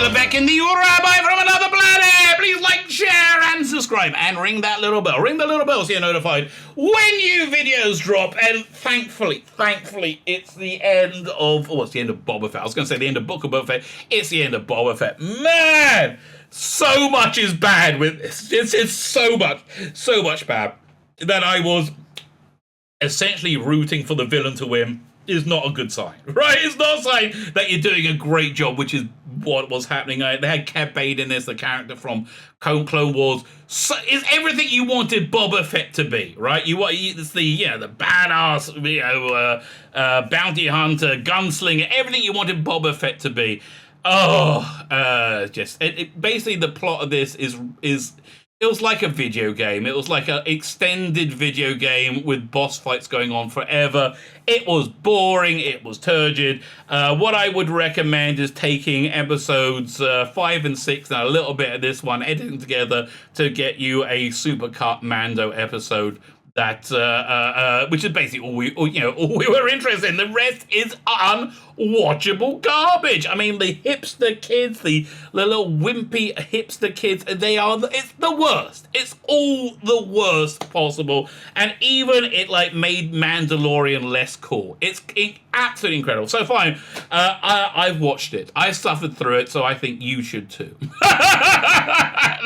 Lebetkin, the Rabbi from another planet. Please like, share, and subscribe, and ring that little bell. Ring the little bell so you're notified when new videos drop. And thankfully, it's the end of, it's the end of Boba Fett. I was going to say the end of Book of Boba Fett. It's the end of Boba Fett. Man, so much is bad with this. It's so much bad that I was essentially rooting for the villain to win. Is not a good sign, right? It's not a sign that you're doing a great job, which is what was happening. They had Cad Bade in this, the character from Clone Wars. So is everything you wanted Boba Fett to be, right? It's the badass, bounty hunter, gunslinger, everything you wanted Boba Fett to be. Basically the plot of this is. It was like a video game. It was like an extended video game with boss fights going on forever. It was boring. It was turgid. What I would recommend is taking episodes 5 and 6 and a little bit of this one, editing together to get you a supercut Mando episode. That which is basically all we were interested in. The rest is unwatchable garbage. I mean, the hipster kids, the little wimpy hipster kids, it's the worst. It's all the worst possible. And even it made Mandalorian less cool. It's absolutely incredible. So fine, I've watched it. I suffered through it, so I think you should too.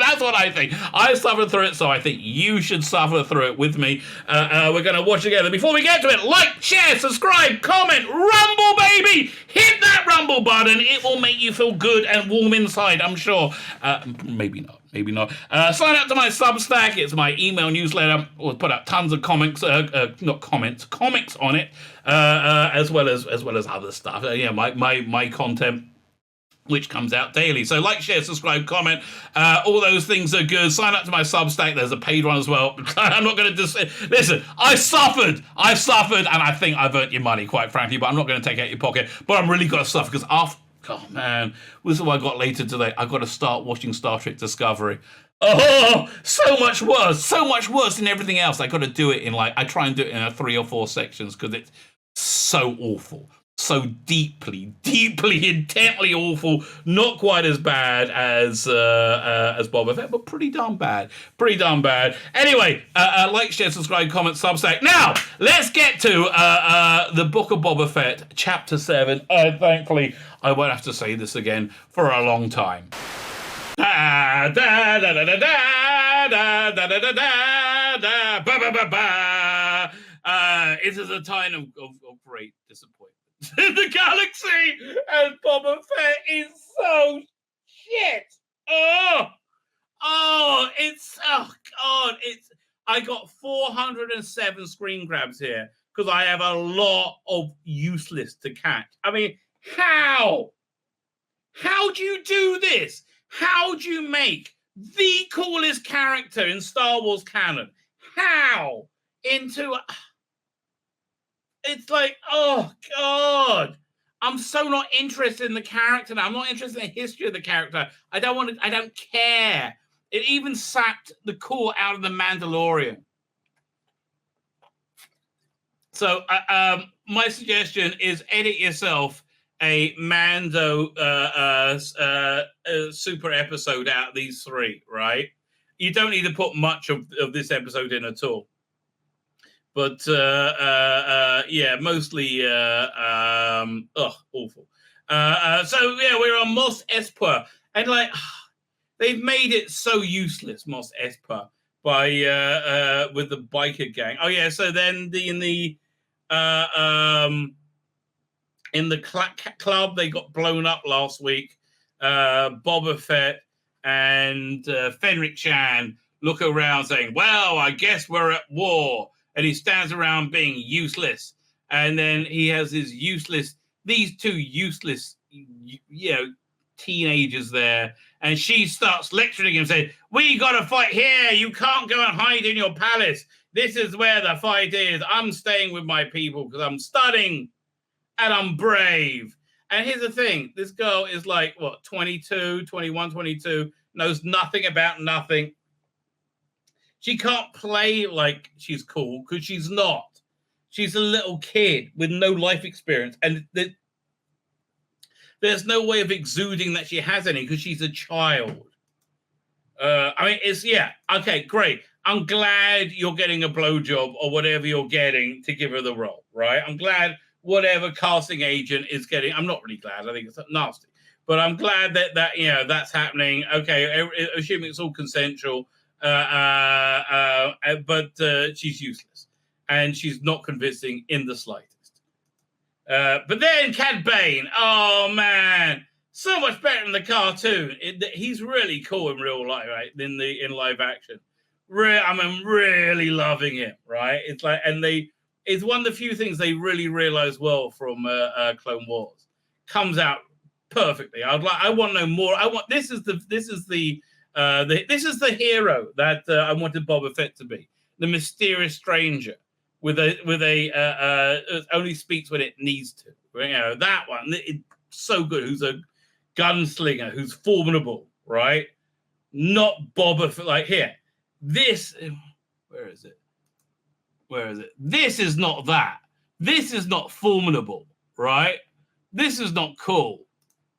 That's what I think. I suffered through it, so I think you should suffer through it with me. We're going to watch together. Before we get to it, like, share, subscribe, comment, rumble, baby! Hit that rumble button. It will make you feel good and warm inside, I'm sure. Maybe not. Sign up to my Substack. It's my email newsletter. We'll put up tons of comics on it, as well as other stuff. My content, which comes out daily. So like, share, subscribe, comment. All those things are good. Sign up to my Substack. There's a paid one as well. I'm not going to listen, I suffered, and I think I've earned your money, quite frankly, but I'm not going to take it out of your pocket. But I'm really going to suffer because oh man, this is what I got later today. I got to start watching Star Trek Discovery. Oh, so much worse than everything else. I got to do it I try and do it in 3 or 4 sections because it's so awful. So deeply, intently awful. Not quite as bad as Boba Fett, but pretty darn bad. Anyway, like, share, subscribe, comment, Substack. Now, let's get to the Book of Boba Fett, Chapter 7. Thankfully, I won't have to say this again for a long time. It is a time of great disappointment in the galaxy, and Boba Fett is so shit. I got 407 screen grabs here because I have a lot of useless to catch. I mean, how do you do this? How do you make the coolest character in Star Wars canon? How into it's like, oh God, I'm so not interested in the character now. I'm not interested in the history of the character. I don't care. It even sapped the core out of the Mandalorian. So my suggestion is edit yourself a Mando super episode out of these 3, right? You don't need to put much of this episode in at all. But mostly awful. We're on Mos Espa, and they've made it so useless, Mos Espa, by with the biker gang. Oh yeah, so then in the club they got blown up last week. Boba Fett and Fenric Shan look around saying, "Well, I guess we're at war." And he stands around being useless. And then he has these two useless, teenagers there. And she starts lecturing him, saying, "We got to fight here. You can't go and hide in your palace. This is where the fight is. I'm staying with my people because I'm studying and I'm brave." And here's the thing. This girl is 22, 21, 22, knows nothing about nothing. She can't play like she's cool because she's not. She's a little kid with no life experience. And There's no way of exuding that she has any because she's a child. I mean, okay, great. I'm glad you're getting a blowjob or whatever you're getting to give her the role, right? I'm glad whatever casting agent is getting. I'm not really glad. I think it's nasty, but I'm glad that that's happening. Okay, assuming it's all consensual, but she's useless and she's not convincing in the slightest. But then Cad Bane, oh man. So much better in the cartoon. He's really cool in real life, right? In live action. I'm really loving him, right? It's like, and it's one of the few things they really realize well from Clone Wars. Comes out perfectly. I want to know more. This is the hero that I wanted Boba Fett to be, the mysterious stranger with a only speaks when it needs to. That one. It's so good. Who's a gunslinger, who's formidable, right? Not Boba Fett. Like here, this. Where is it? This is not that. This is not formidable, right? This is not cool.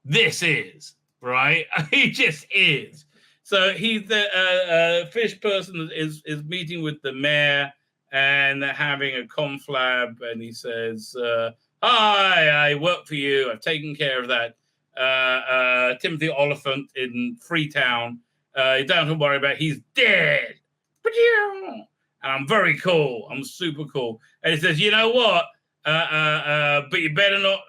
This is, right? He just is. So he's the fish person is meeting with the mayor and they're having a conflab, and he says, "Hi, I work for you. I've taken care of that. Timothy Oliphant in Freetown. You don't have to worry about it. He's dead. And I'm very cool. I'm super cool." And he says, "You know what? But you better not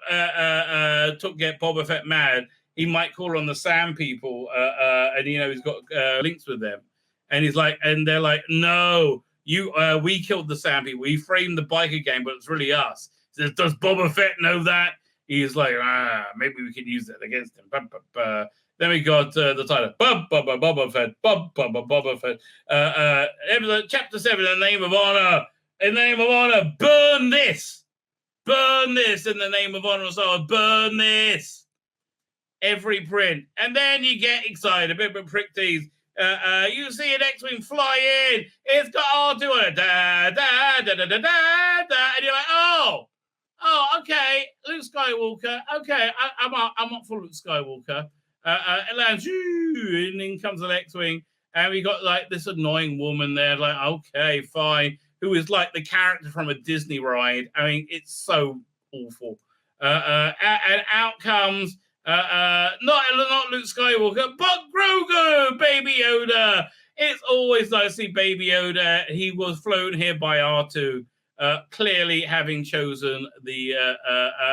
get Boba Fett mad. He might call on the Sand people, and he's got links with them." And he's like, and they're like, "No, we killed the Sand people. We framed the biker gang, but it's really us." He says, "Does Boba Fett know that?" He's like, maybe we can use that against him. Then we got the title, Boba Fett, Boba Fett. Chapter 7, in the name of honor. In the name of honor, burn this. Burn this in the name of honor. So burn this. Every print. And then you get excited, a bit of prick tease. You see an X-Wing fly in. It's got R2 on it. Da, da, da, da, da, da, da. And you're like, oh, okay, Luke Skywalker. Okay, I'm up for Luke Skywalker. It lands, and in comes an X-Wing, and we got like this annoying woman there, like, okay, fine, who is like the character from a Disney ride. I mean, it's so awful. And out comes not Luke Skywalker, but Grogu, Baby Yoda. It's always nice to see Baby Yoda. He was flown here by R2. Clearly having chosen the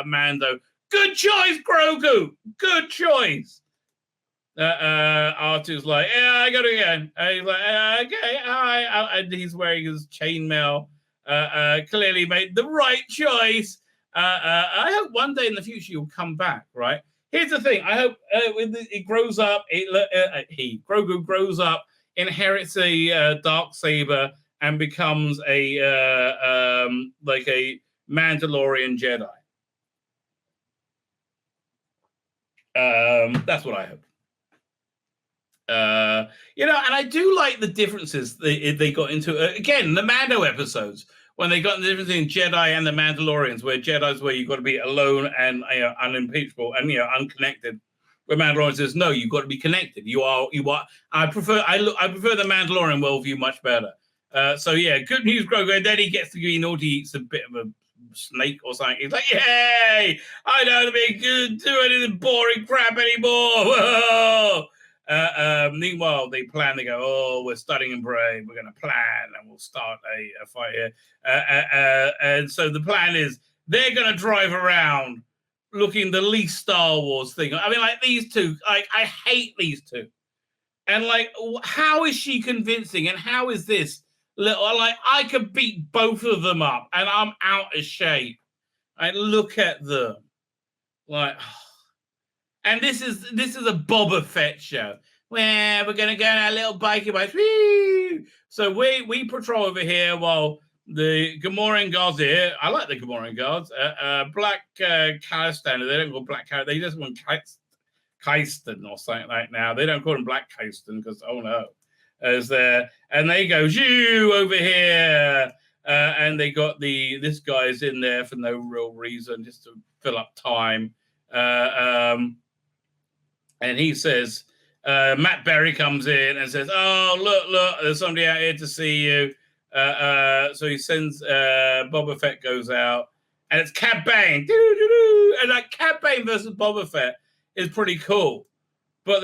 Mando. Good choice, Grogu. Good choice. R2's like, yeah, I got to go. He's like, okay, hi. And he's wearing his chainmail. Clearly made the right choice. I hope one day in the future you'll come back, right? Here's the thing. I hope it grows up. Grogu grows up, inherits a dark saber, and becomes a like a Mandalorian Jedi. That's what I hope. And I do like the differences they got into. Again, the Mando episodes, when they got the difference in Jedi and the Mandalorians, where Jedi's where you've got to be alone and unimpeachable and unconnected. Where Mandalorian says, no, you've got to be connected. You are. I prefer the Mandalorian worldview much better. So yeah, good news, Grogu. And then he gets to be naughty, eats a bit of a snake or something. He's like, yay! I don't have to be good, do any of the boring crap anymore. Whoa! Meanwhile, they plan. They go, oh, we're studying and praying. We're going to plan, and we'll start a fight here. And so the plan is they're going to drive around looking the least Star Wars thing. I mean, like these two. Like, I hate these two. And like, how is she convincing? And how is this little? Like, I could beat both of them up, and I'm out of shape. I look at them, like. And this is a Boba Fett show where we're gonna go on our little bikie bikes. Woo! So we patrol over here while the Gamorrean guards here. I like the Gamorrean guards. Black Calistan. They don't call Black Calistan. They just want Kaistan or something like now. They don't call him Black Kaistan because oh no, as there and they go shoo over here. And they got this guy's in there for no real reason, just to fill up time. And he says, Matt Berry comes in and says, "Oh, look, there's somebody out here to see you." So he sends Boba Fett goes out, and it's Cad Bane, and like Cad Bane versus Boba Fett is pretty cool, but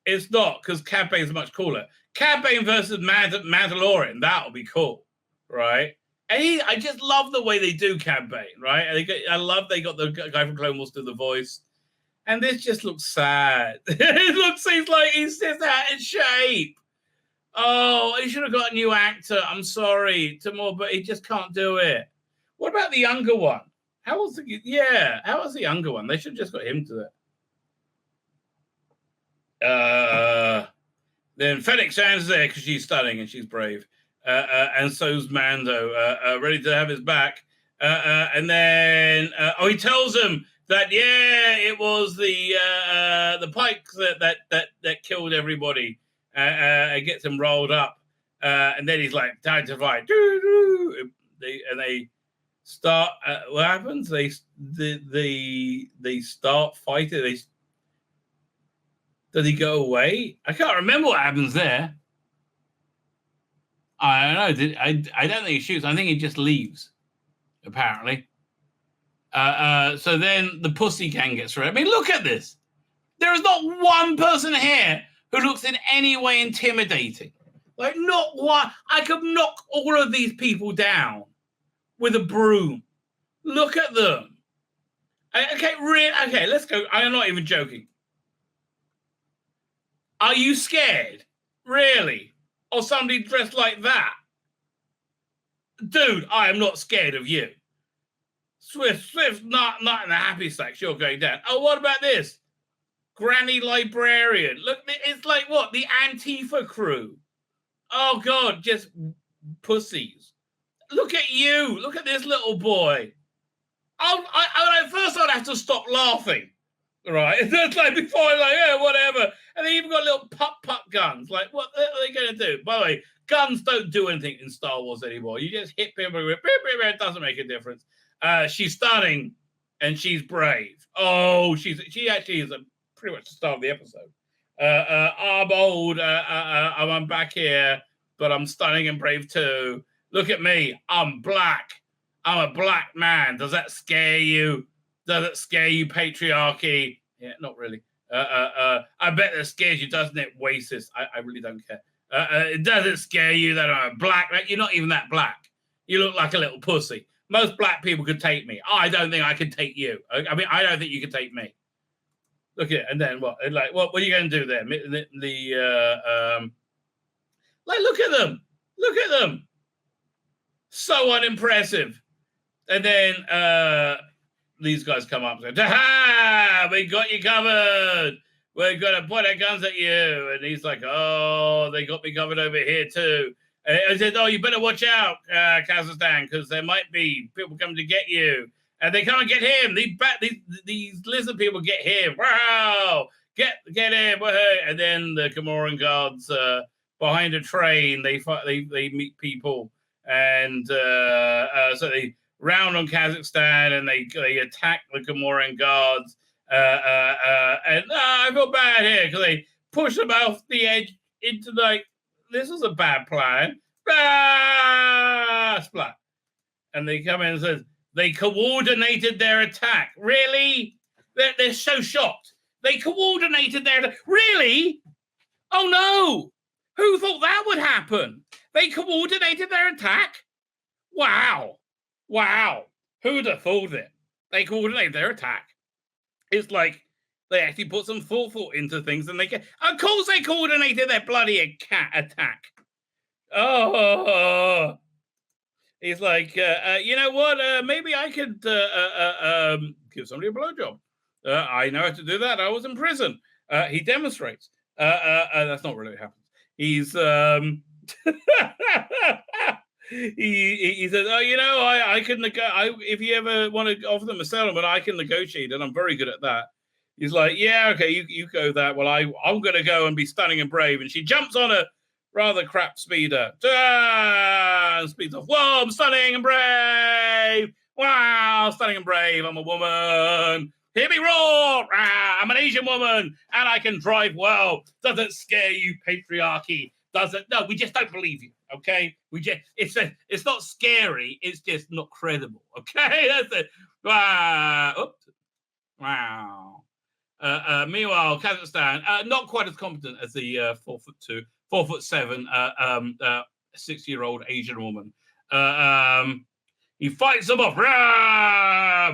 it's not, because Cad Bane's much cooler. Cad Bane versus Mandalorian, that'll be cool, right? And I just love the way they do Cad Bane, right? I love they got the guy from Clone Wars do the voice. And this just looks sad. Seems like he's just out in shape. Oh, he should have got a new actor. I'm sorry, Timur, but he just can't do it. What about the younger one? How was the younger one? They should have just got him to it. Then Fennec Shan's there because she's stunning and she's brave. And so's Mando, ready to have his back. And then he tells him that it was the pikes that killed everybody. It gets him rolled up, and then he's like, "Time to fight!" They start. What happens? They start fighting. Does he go away? I can't remember what happens there. I don't know. I don't think he shoots. I think he just leaves. Apparently. So then the pussy gang gets ready. I mean, look at this. There is not one person here who looks in any way intimidating. Like, not one. I could knock all of these people with a broom. Look at them. Okay, let's go. I am not even joking. Are you scared? Really? Or somebody dressed like that? Dude, I am not scared of you. Swift's not in the happy sack. You're going down. Oh, what about this? Granny Librarian. Look, it's like what? The Antifa crew. Oh, God, just pussies. Look at you. Look at this little boy. First I'd have to stop laughing. Right? It's like before, whatever. And they even got little pup guns. Like, what are they going to do? By the way, guns don't do anything in Star Wars anymore. You just hit people with it doesn't make a difference. She's stunning and she's brave. Oh, she actually is pretty much the star of the episode. I'm old. I'm back here, but I'm stunning and brave too. Look at me. I'm black. I'm a black man. Does that scare you? Does it scare you, patriarchy? Yeah, not really. I bet that scares you, doesn't it, racist? I really don't care. It doesn't scare you that I'm black. You're not even that black. You look like a little pussy. Most black people could take me. I don't think I can take you. I mean, I don't think you can take me. Look at it. And then what? Like, what are you going to do there? Look at them. Look at them. So unimpressive. And then these guys come up and say, "Ha! We got you covered. We're going to point our guns at you." And he's like, "Oh, they got me covered over here too." And I said, "Oh, you better watch out, Kazakhstan, because there might be people coming to get you." And they come and get him. These lizard people get him. Wow! Get him! And then the Comoran guards behind a train. They meet people, and so they round on Kazakhstan and they attack the Comoran guards. And I feel bad here because they push them off the edge into this is a bad plan. Splat. And they come in and says, they coordinated their attack. Really? They're so shocked. They coordinated their attack. Really? Oh, no. Who thought that would happen? They coordinated their attack? Wow. Who'd have thought it? They coordinated their attack. It's like they actually put some thought into things, and of course they coordinated their bloody cat attack. Oh, he's like, you know what? Maybe I could give somebody a blowjob. I know how to do that. I was in prison. He demonstrates. That's not really what happens. He's he says, "Oh, you know, I can if you ever want to offer them a settlement, I can negotiate, and I'm very good at that." He's like, "Yeah, okay, you go that. Well, I'm going to go and be stunning and brave." And she jumps on a rather crap speeder. And speeds off. "Whoa, I'm stunning and brave. Wow, stunning and brave. I'm a woman. Hear me roar! I'm an Asian woman, and I can drive well. Doesn't scare you, patriarchy. Doesn't? No, we just don't believe you. Okay, it's not scary. It's just not credible. Okay, that's it. Oops. Wow. Meanwhile, Kazakhstan, not quite as competent as the 4'2", 4'7", 6-year-old Asian woman. He fights them off,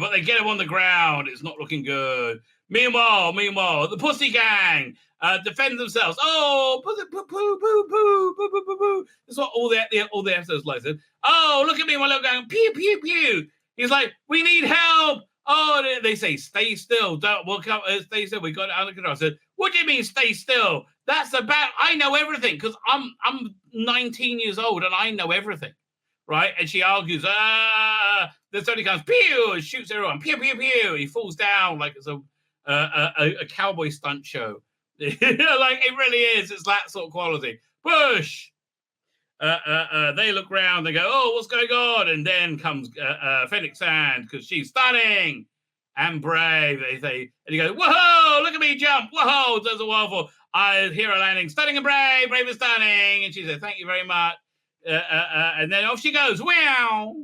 but they get him on the ground. It's not looking good. Meanwhile, the Pussy Gang defend themselves. Oh, pussy, poo, poo, poo, poo, poo, poo, poo, poo. That's what all the episodes like. Oh, look at me, my little gang. Pew, pew, pew. He's like, we need help. Oh, they say, stay still. Don't walk up. Stay still. We got it under control. I said, what do you mean, stay still? That's about. I know everything because I'm 19 years old and I know everything, right? And she argues. Then somebody comes, pew, and shoots everyone. Pew, pew, pew. He falls down like it's a cowboy stunt show. Like it really is. It's that sort of quality. Push. They look around, they go, oh, what's going on? And then comes Fennec Sand because she's stunning and brave, they say. And he goes, whoa, look at me jump. Whoa, does a waffle. I hear her landing, stunning and brave and stunning. And she said, thank you very much. And then off she goes, wow,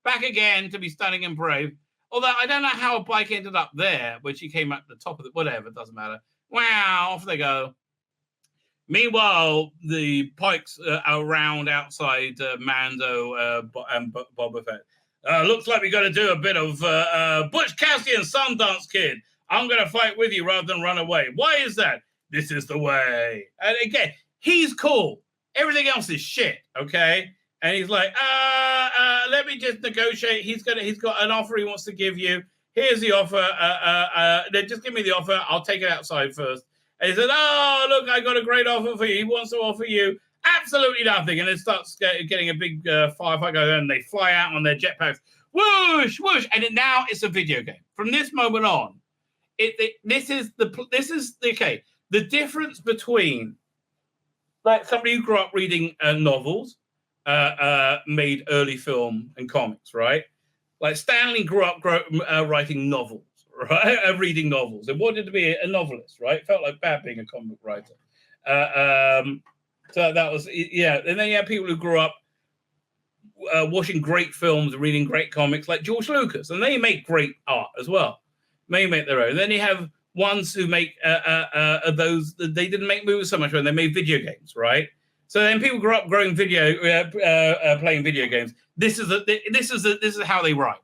back again to be stunning and brave. Although I don't know how a bike ended up there when she came up the top of it, whatever, doesn't matter. Wow, off they go. Meanwhile, the Pikes are around outside Mando and Boba Fett. Looks like we got to do a bit of Butch Cassidy and Sundance Kid. I'm going to fight with you rather than run away. Why is that? This is the way. And again, he's cool. Everything else is shit, okay? And he's like, let me just negotiate. He's got an offer he wants to give you. Here's the offer. Just give me the offer. I'll take it outside first. And he said, oh, look, I got a great offer for you. He wants to offer you absolutely nothing. And it starts getting a big firefight going on. And they fly out on their jetpacks. Whoosh, whoosh. And now it's a video game. From this moment on, this is okay. The difference between like somebody who grew up reading novels, made early film and comics, right? Like Stanley grew up writing novels. Right, reading novels and wanted to be a novelist, right? Felt like bad being a comic writer. So that was, yeah. And then you have people who grew up watching great films, reading great comics, like George Lucas, and they make great art as well. They make their own. And then you have ones who make those. They didn't make movies so much, when they made video games, right? So then people grew up playing video games. This is how they write.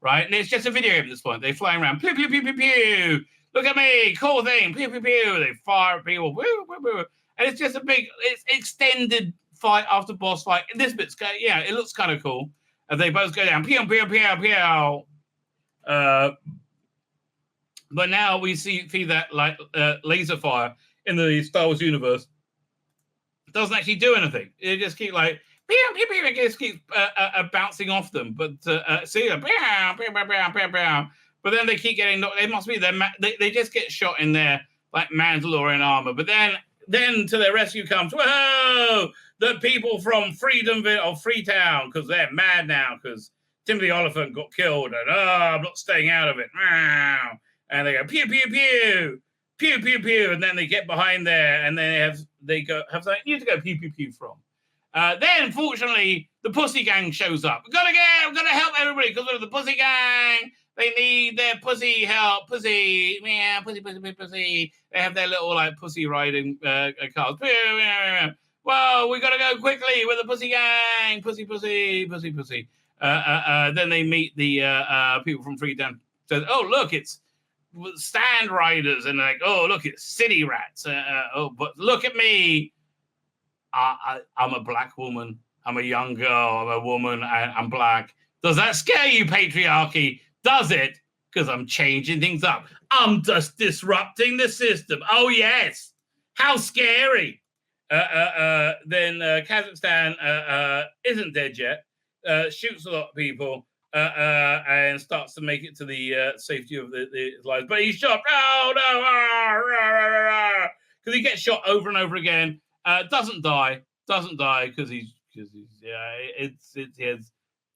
Right, and it's just a video game at this point. They're flying around, pew pew pew pew pew. Look at me, cool thing, pew pew pew. They fire at people, woo, woo, woo. And it's just it's extended fight after boss fight. And this bit's, yeah, it looks kind of cool. And they both go down, pew pew pew pew. But now we see that like laser fire in the Star Wars universe doesn't actually do anything. It just keep like. It just keeps bouncing off them, but see, but then they keep getting. They must be they just get shot in their like Mandalorian armor. But then to their rescue comes the people from Freedomville or Freetown, because they're mad now because Timothy Oliphant got killed, and I'm not staying out of it. And they go pew pew pew pew pew pew, and then they get behind there, and then they have something new to go pew pew pew from. Then, fortunately, the Pussy Gang shows up. We're gonna help everybody because of the Pussy Gang. They need their pussy help. Pussy, yeah, pussy, pussy, pussy, pussy. They have their little like pussy riding cars. Whoa, we gotta go quickly with the Pussy Gang. Pussy, pussy, pussy, pussy. Then they meet the people from Freetown. Says, oh look, it's Stand Riders, and they're like, oh look, it's City Rats. But look at me. I'm a black woman. I'm a young girl. I'm a woman. I'm black. Does that scare you, patriarchy? Does it? Because I'm changing things up. I'm just disrupting the system. Oh, yes. How scary. Then Kazakhstan isn't dead yet. Shoots a lot of people and starts to make it to the safety of the lives. But he's shot. Oh, no. Because he gets shot over and over again. Doesn't die because he's yeah. It's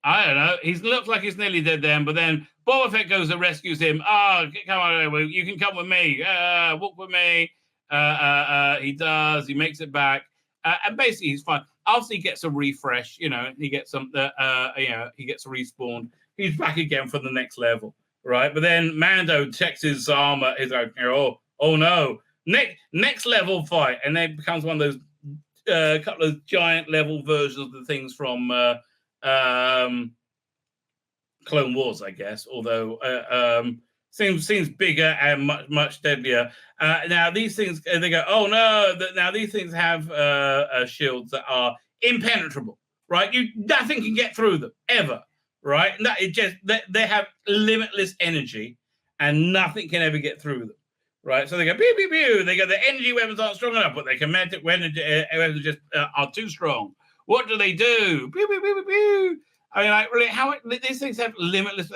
I don't know. He looks like he's nearly dead then, but then Boba Fett goes and rescues him. Oh, come on, you can come with me. Walk with me. He does. He makes it back, and basically he's fine. After he gets a refresh, he gets some. He gets respawned. He's back again for the next level, right? But then Mando checks his armor. He's like, oh no, next level fight, and then it becomes one of those couple of giant level versions of the things from. Clone Wars, I guess, although seems bigger and much deadlier. Now these things, they go, oh no! Now these things have shields that are impenetrable, right? Nothing can get through them ever, right? They have limitless energy, and nothing can ever get through them, right? So they go pew pew pew. They go, the energy weapons aren't strong enough, but they kinetic weapons just are too strong. What do they do? Pew pew pew pew pew. I mean, like, really, these things have limitless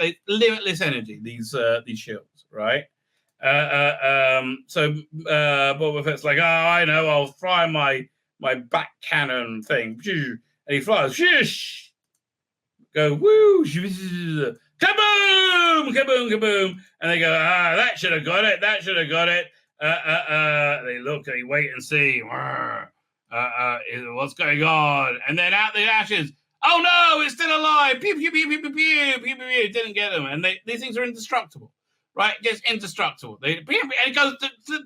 energy. These shields, right? So Boba Fett's like, oh, I know, I'll fire my back cannon thing, and he flies, go woo, kaboom, kaboom, kaboom, and they go, that should have got it. That should have got it. They look, they wait and see. What's going on? And then out the ashes. Oh no, it's still alive! Pew pew pew pew pew pew pew pew. Didn't get them, and these things are indestructible, right? Just indestructible. And it goes.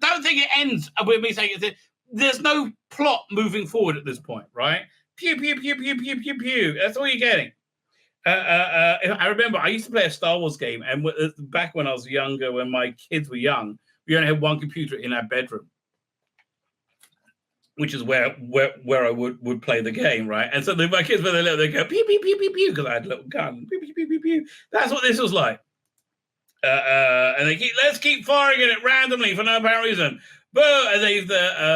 Don't think it ends with me saying it. There's no plot moving forward at this point, right? Pew pew pew pew pew pew pew. That's all you're getting. I remember I used to play a Star Wars game, and back when I was younger, when my kids were young, we only had one computer in our bedroom, which is where I would play the game, right? And so my kids, when they're little, they go pew pew pew pew pew because I had a little gun. Pew pew pew pew pew. That's what this was like. And they let's keep firing at it randomly for no apparent reason. Boom! And they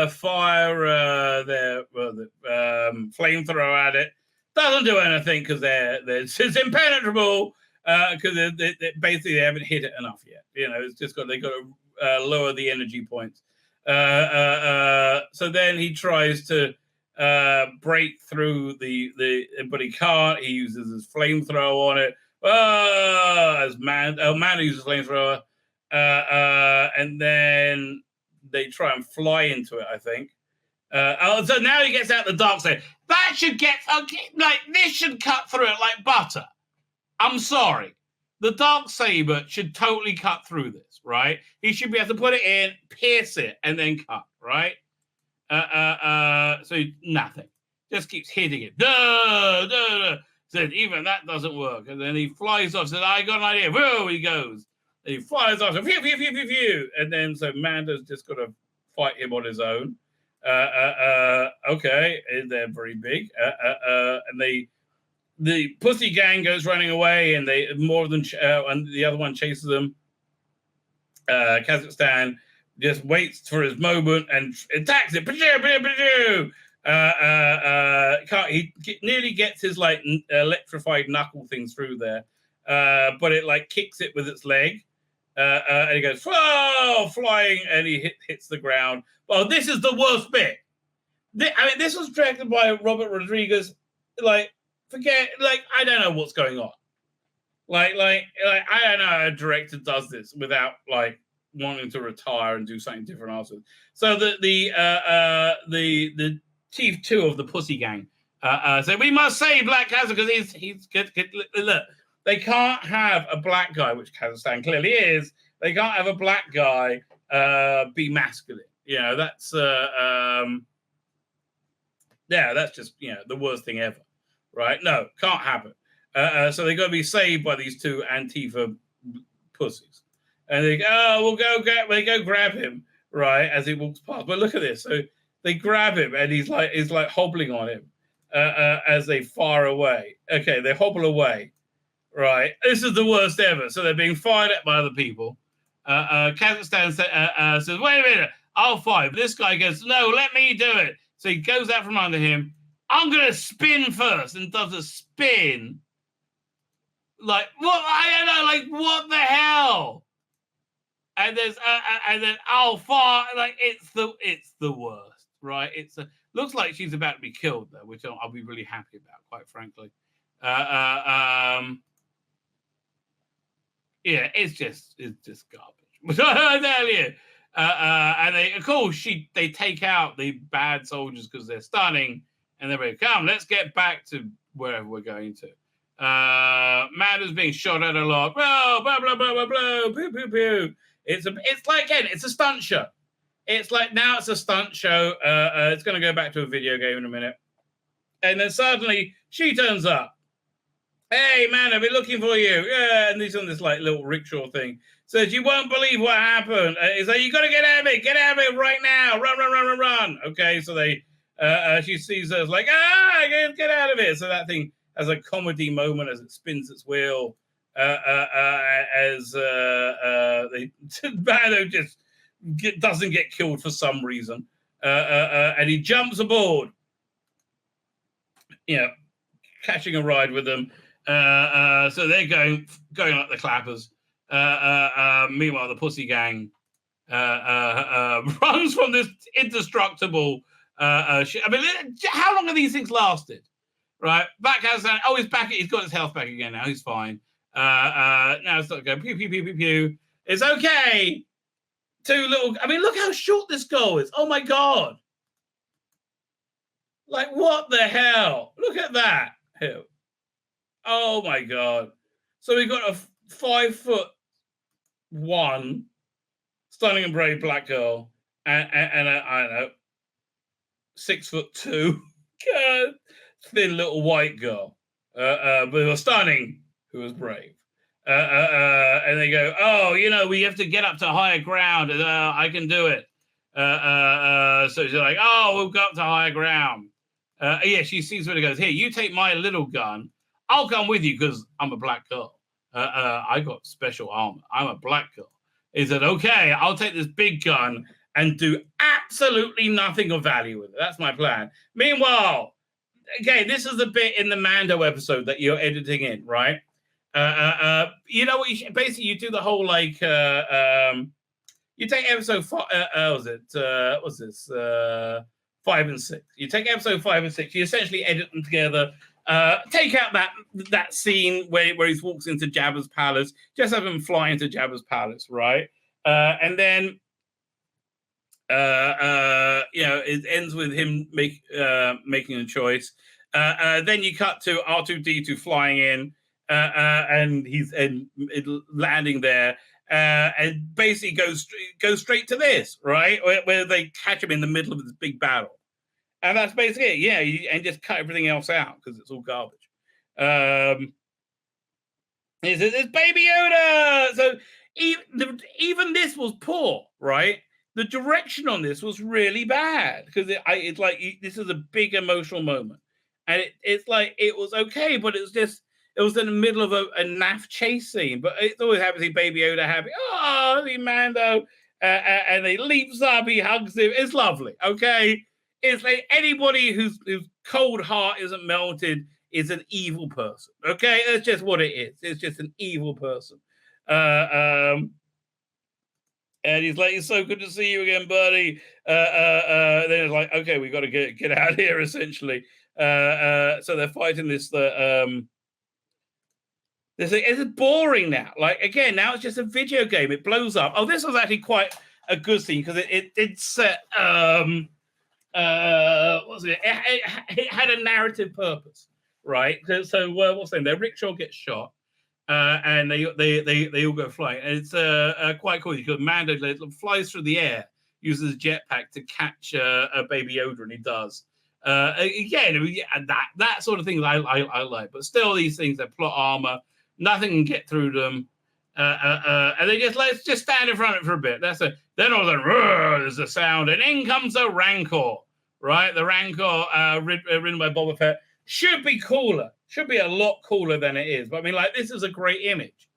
fire their flamethrower at it. Doesn't do anything because it's impenetrable because basically they haven't hit it enough yet. It's just they got to lower the energy points. So then he tries to break through but he can't. He uses his flamethrower on it. As Mando uses flamethrower, and then they try and fly into it, I think. So now he gets out the dark side. That should get this should cut through it like butter. I'm sorry. The Darksaber should totally cut through this, right? He should be able to put it in, pierce it, and then cut, right? So nothing. Just keeps hitting it. Duh, duh, duh. Said, even that doesn't work. And then he flies off. Said, I got an idea. Whoa, he goes. And he flies off. Phew, phew, phew, phew, phew. And then so Mando's just got to fight him on his own. Okay. And they're very big. And the pussy gang goes running away, and more of them, and the other one chases them. Kazakhstan just waits for his moment and attacks it. He nearly gets his electrified knuckle things through there, but it kicks it with its leg, and he goes flying, and he hits the ground. Well, this is the worst bit. This was directed by Robert Rodriguez. I don't know what's going on. I don't know how a director does this without wanting to retire and do something different afterwards. So the chief two of the pussy gang said, we must save Black Kazakh because he's good. Look, they can't have a black guy, which Kazakhstan clearly is. They can't have a black guy be masculine. That's that's just the worst thing ever. Right? No, can't happen. So they got to be saved by these two Antifa pussies, and they go, they go grab him right as he walks past. But look at this. So they grab him, and he's hobbling on him as they fire away. Okay, they hobble away. Right, this is the worst ever. So they're being fired at by other people. Kazakhstan says, "Wait a minute, I'll fight." But this guy goes, "No, let me do it." So he goes out from under him. I'm gonna spin first, and does a spin. What? I don't know. What the hell? And then I'll fire. It's the worst, right? Looks like she's about to be killed though, which I'll be really happy about, quite frankly. Yeah, it's just garbage. I tell you. And they, of course, they take out the bad soldiers because they're stunning, and they're like, come, let's get back to wherever we're going to. Mando's being shot at a lot. Blah blah blah blah blah blah. Pew pew pew. It's like, again, it's a stunt show. It's like, now it's a stunt show. It's going to go back to a video game in a minute, and then suddenly she turns up. Hey, man, I've been looking for you. Yeah, and he's on this like little rickshaw thing. Says, you won't believe what happened. He's like, you got to get out of it. Get out of it right now. Run, run, run, run, run. Okay, so she sees us like, get out of it. So that thing has a comedy moment as it spins its wheel. As Mando just doesn't get killed for some reason. And he jumps aboard. You know, catching a ride with them. So they're going like the clappers. Meanwhile, the pussy gang runs from this indestructible shit. I mean, how long have these things lasted? Right, back outside. Oh, he's back. He's got his health back again now. He's fine. Now it's not going pew pew pew pew pew. It's okay. Two little. I mean, look how short this goal is. Oh my god! Like, what the hell? Look at that. Here. Oh my god! So we got a 5'1" stunning and brave black girl, and I don't know, 6'2" thin little white girl, but who was stunning, who was brave. And they go, oh, you know, we have to get up to higher ground. I can do it. So she's like, oh, we'll go up to higher ground. Yeah, she sees what it goes. Here, you take my little gun. I'll come with you because I'm a black girl. I got special armor. I'm a black girl. He said, okay, I'll take this big gun and do absolutely nothing of value with it. That's my plan. Meanwhile, again, this is the bit in the Mando episode that you're editing in, right? You know what? Basically, you do the whole like, you take episode 5. What's this? 5 and 6. You take episode 5 and 6. You essentially edit them together. Take out that scene where he walks into Jabba's palace. Just have him fly into Jabba's palace, right? And then you know, it ends with him making a choice. Then you cut to R2-D2 flying in, and he's landing there, and basically goes straight to this, right, where they catch him in the middle of this big battle. And that's basically it. Yeah, and just cut everything else out because it's all garbage. It's Baby Yoda. So even this was poor, right? The direction on this was really bad because it's like this is a big emotional moment, and it's like it was okay, but it was in the middle of a naff chase scene. But it's always happy to see Baby Yoda happy. Oh, the Mando, and he leaps up, he hugs him. It's lovely. Okay. It's like anybody whose cold heart isn't melted is an evil person. Okay, that's just what it is. It's just an evil person. And he's like, "It's so good to see you again, buddy." Then it's like, "Okay, we got to get out of here." Essentially, so they're fighting this. It's boring now. Like again, now it's just a video game. It blows up. Oh, this was actually quite a good scene because it set. What's it? It had a narrative purpose, right? So what's the name? Their rickshaw gets shot, and they all go flying, and it's quite cool because Mando flies through the air, uses a jetpack to catch a Baby Yoda, and he does. Again, that sort of thing I like, but still, these things are plot armor. Nothing can get through them. And they let's just stand in front of it for a bit. Then all there's a sound, and in comes the Rancor, right? The Rancor, ridden by Boba Fett, should be cooler. Should be a lot cooler than it is. But I mean, like, this is a great image.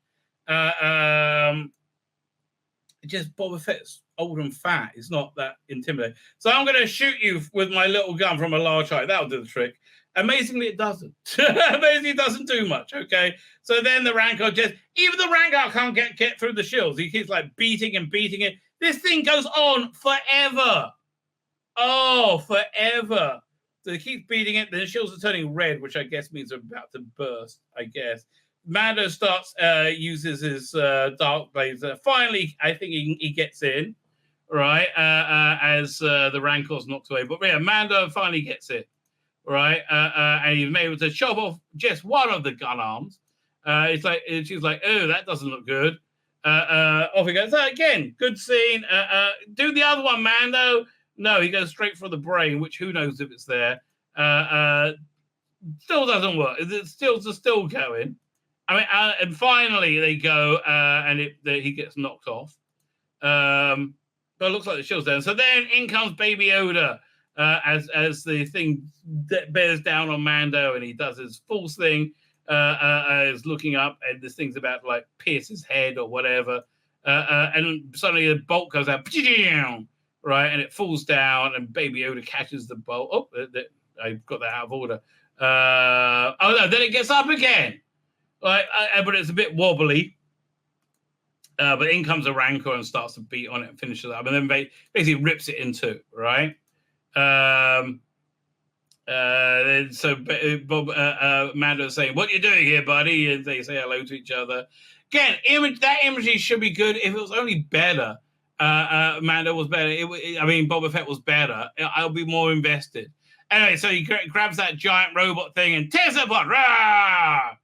Just Boba Fett's old and fat. It's not that intimidating. So I'm going to shoot you with my little gun from a large height. That'll do the trick. Amazingly, it doesn't. Amazingly, it doesn't do much. Okay, so then the Rancor even the Rancor can't get through the shields. He keeps like beating and beating it. This thing goes on forever. Oh, forever. So he keeps beating it. Then the shields are turning red, which I guess means they're about to burst. I guess Mando starts uses his dark blades. Finally, I think he gets in, right? As the Rancor's knocked away. But yeah, Mando finally gets it, right? And he's able to chop off just one of the gun arms. It's like she's like, oh, that doesn't look good. Off he goes. So again, good scene. Do the other one, Mando. No, he goes straight for the brain, which who knows if it's there. Still doesn't work. It's still going. I mean, and finally they go, and he gets knocked off. But it looks like the shield's down. So then in comes Baby Yoda, as the thing bears down on Mando, and he does his false thing. Is looking up, and this thing's about to like pierce his head or whatever. And suddenly the bolt goes out. Right, and it falls down, and Baby Yoda catches the bolt. Oh, I got that out of order. Oh no, then it gets up again. Like, but it's a bit wobbly. But in comes a Rancor and starts to beat on it and finishes it up, and then basically rips it in two. Right. So Bob Mando's saying, "What are you doing here, buddy?" And they say hello to each other. Again, that imagery should be good if it was only better. Mando was better. Boba Fett was better. I'll be more invested. Anyway, so he grabs that giant robot thing and tears it apart. Rah!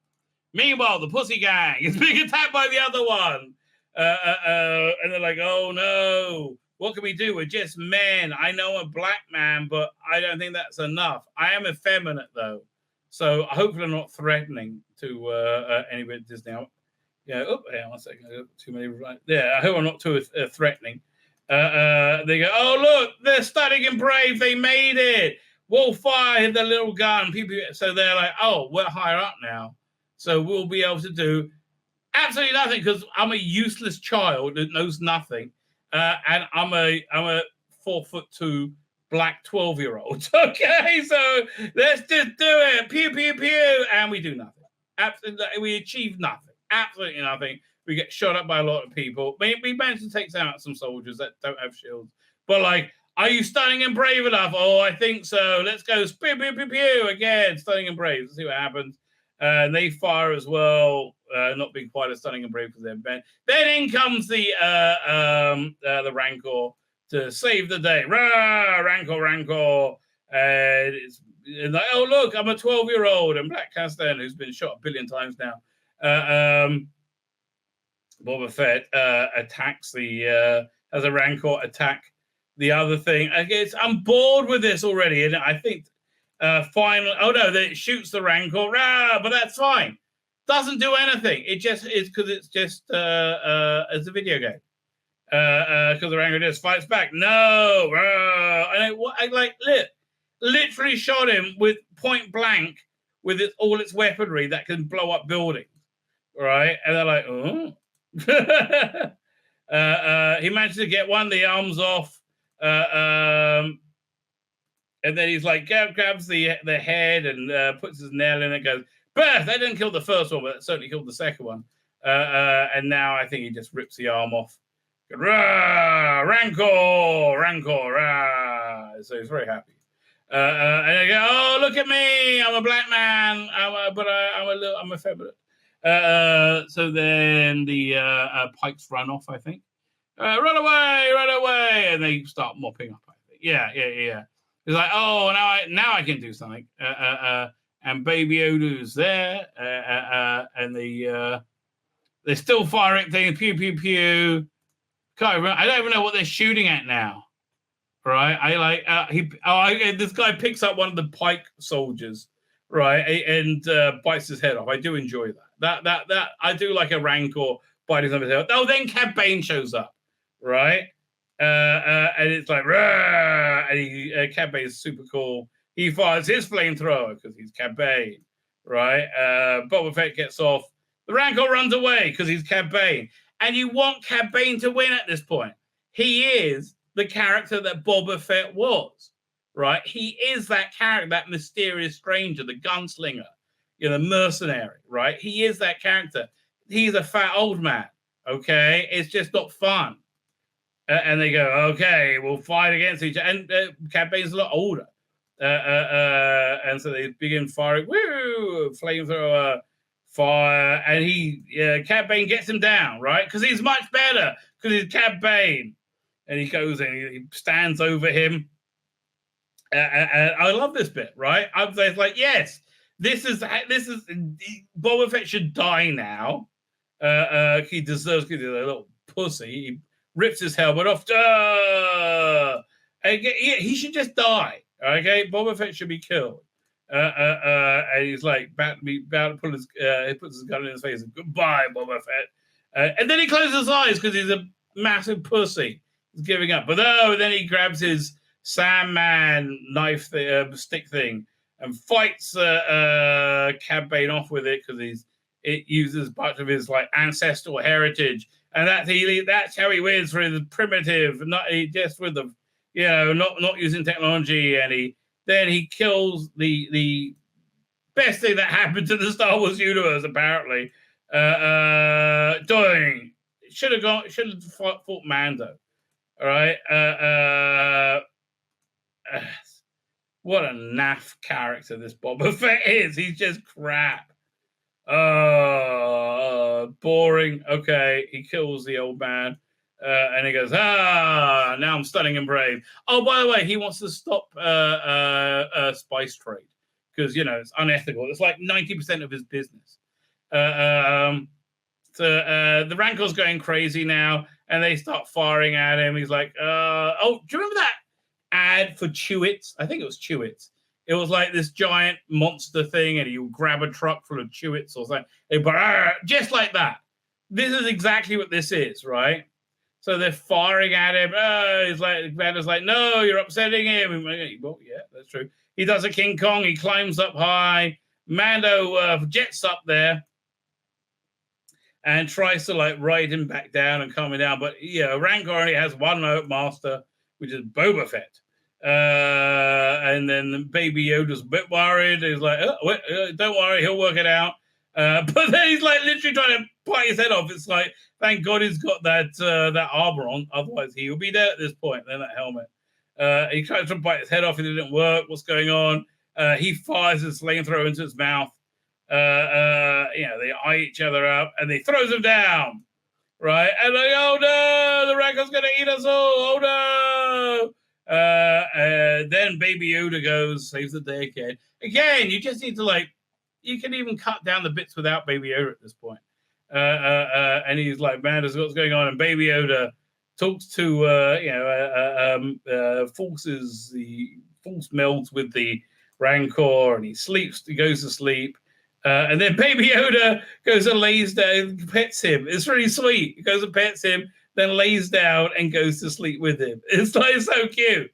Meanwhile, the Pussy Gang is being attacked by the other one. And they're like, oh no, what can we do? We're just men. I know I'm a black man, but I don't think that's enough. I am effeminate, though. So hopefully I'm not threatening to anybody at Disney. Yeah, hang on 1 second. Too many right there. I hope I'm not too threatening. They go, oh, look, they're stunning and brave. They made it. We'll fire the little gun. People, so they're like, oh, we're higher up now. So we'll be able to do absolutely nothing because I'm a useless child that knows nothing. And I'm a 4'2" black 12-year-old. Okay, so let's just do it. Pew, pew, pew. And we do nothing. Absolutely, we achieve nothing. Absolutely nothing. We get shot up by a lot of people. We managed to take out some soldiers that don't have shields. But like, are you stunning and brave enough? Oh, I think so. Let's go. Pew, pew, pew, pew. Again, stunning and brave. Let's see what happens. And they fire as well. Not being quite as stunning and brave because they're bent. Then in comes the Rancor to save the day. Rah, Rancor, Rancor. And like, oh, look, I'm a 12-year-old. And Black Castan, who's been shot a billion times now. Boba Fett attacks as a Rancor attack the other thing. I guess I'm bored with this already, and I think finally, oh no, it shoots the Rancor, but that's fine. Doesn't do anything. It just is because it's just it's a video game. Because the Rancor just fights back. No, literally shot him with point blank with all its weaponry that can blow up buildings. Right, and they're like, oh. He managed to get one of the arms off, and then he's like, grabs the head and puts his nail in it. Goes, birth. That didn't kill the first one, but that certainly killed the second one. And now I think he just rips the arm off. Rah, Rancor, Rancor, rah. So he's very happy. And they go, oh, look at me! I'm a black man. I'm effeminate. So then the Pikes run off, I think. Run away, and they start mopping up. I think. Yeah. It's like, oh, now I can do something. And Baby Yoda's there, and they're still firing things. Pew pew pew. I don't even know what they're shooting at now. Right? This guy picks up one of the Pike soldiers. Right, and bites his head off. I do enjoy that. That I do like a Rancor biting somebody's head off. Oh, then Cad Bane shows up, right? And it's like, rah! And Cad Bane is super cool. He fires his flamethrower because he's Cad Bane, right? Boba Fett gets off. The Rancor runs away because he's Cad Bane. And you want Cad Bane to win at this point. He is the character that Boba Fett was. Right, he is that character, that mysterious stranger, the gunslinger, the mercenary. Right, he is that character. He's a fat old man. Okay, it's just not fun. And they go, okay, we'll fight against each other. And Cad Bane's a lot older. And so they begin firing. Woo! Flamethrower, fire, and Cad Bane gets him down, right? Because he's much better. Because he's Cad Bane, and he goes and he stands over him. And I love this bit, right? I'm like, yes, this is Boba Fett should die now. He deserves to be a little pussy. He rips his helmet off. He should just die. Okay, Boba Fett should be killed. And he's like about to pull his. He puts his gun in his face. And, goodbye, Boba Fett. And then he closes his eyes because he's a massive pussy. He's giving up. But then he grabs his Sandman knife stick thing and fights Cad Bane off with it because it uses much of his like ancestral heritage, and that's how he wins for his primitive, not just with the not using technology, and he kills the best thing that happened to the Star Wars universe apparently. Dying should have fought Mando. All right. What a naff character this Boba Fett is. He's just crap. Boring. Okay, he kills the old man. And he goes, now I'm stunning and brave. Oh, by the way, he wants to stop spice trade because, it's unethical. It's like 90% of his business. So the Rancor's going crazy now, and they start firing at him. He's like, do you remember that ad for Chewits? I think it was Chewits. It was like this giant monster thing, and you grab a truck full of Chewits or something. Just like that. This is exactly what this is, right? So they're firing at him. Vander's like, no, you're upsetting him. Well, yeah, that's true. He does a King Kong. He climbs up high. Mando jets up there and tries to like ride him back down and calm him down. But Rancor only has one master, which is Boba Fett. And then Baby Yoda's a bit worried. He's like, don't worry, he'll work it out. But then he's like literally trying to bite his head off. It's like, thank God he's got that armor on. Otherwise, he will be dead at this point. Then that helmet. He tries to bite his head off. It didn't work. What's going on? He fires his flamethrower into his mouth. They eye each other up, and he throws him down. Right? And like, oh no, the Rancor's going to eat us all. Oh no. Then Baby Yoda goes, saves the day again. Again, you just need to you can even cut down the bits without Baby Yoda at this point. And he's like, man, what's going on? And Baby Yoda talks to, forces the force melds with the Rancor, and he goes to sleep. And then Baby Yoda goes and lays down, pets him. It's really sweet. He goes and pets him, then lays down and goes to sleep with him. It's like so cute.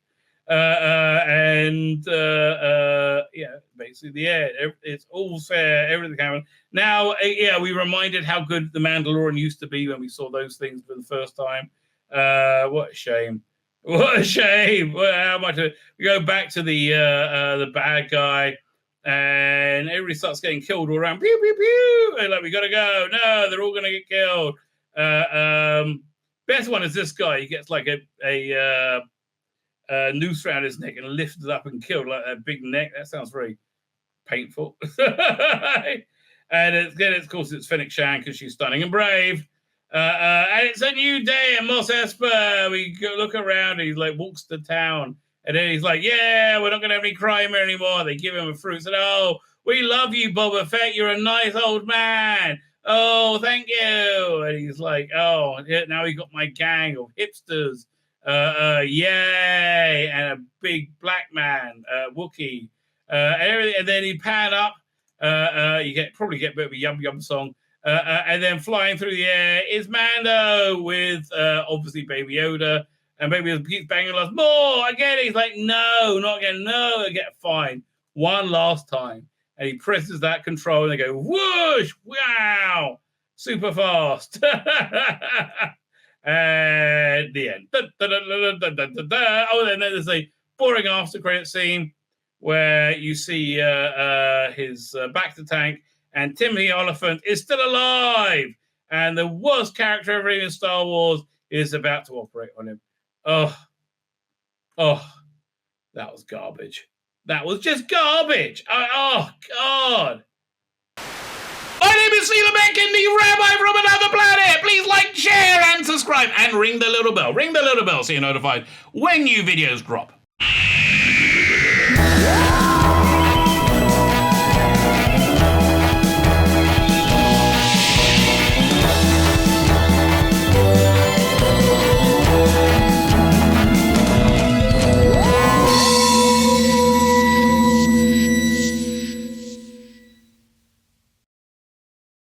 Basically it's all fair. Everything happened. Now, we reminded how good The Mandalorian used to be when we saw those things for the first time. What a shame. What a shame. How much we go back to the bad guy, and everybody starts getting killed all around. Pew, pew, pew. And we gotta go. No, they're all gonna get killed. Best one is this guy. He gets like a noose around his neck and lifted up and killed like that big neck. That sounds very painful. And of course it's Fennec Shand because she's stunning and brave. And it's a new day in Mos Espa. We go look around. He walks to town, and then he's like, "Yeah, we're not going to have any crime here anymore." They give him a fruit. Said, "Oh, we love you, Boba Fett. You're a nice old man. Oh, thank you." And he's like, "Oh, yeah, now he got my gang of hipsters. Yay!" And a big black man, Wookiee, and everything. And then he pan up. You probably get a bit of a yum yum song. And then flying through the air is Mando with obviously Baby Yoda, and Baby Yoda keeps banging us more again. He's like, no, not again, no, again, fine, one last time, and he presses that control, and they go whoosh, wow, super fast, and the end. Oh, then there's a boring after credit scene where you see his back to tank. And Timothy Oliphant is still alive. And the worst character ever in Star Wars is about to operate on him. Oh, that was garbage. That was just garbage. Oh, God. My name is Tzvi Lebetkin, the Rabbi from another planet. Please like, share, and subscribe. And ring the little bell. Ring the little bell so you're notified when new videos drop.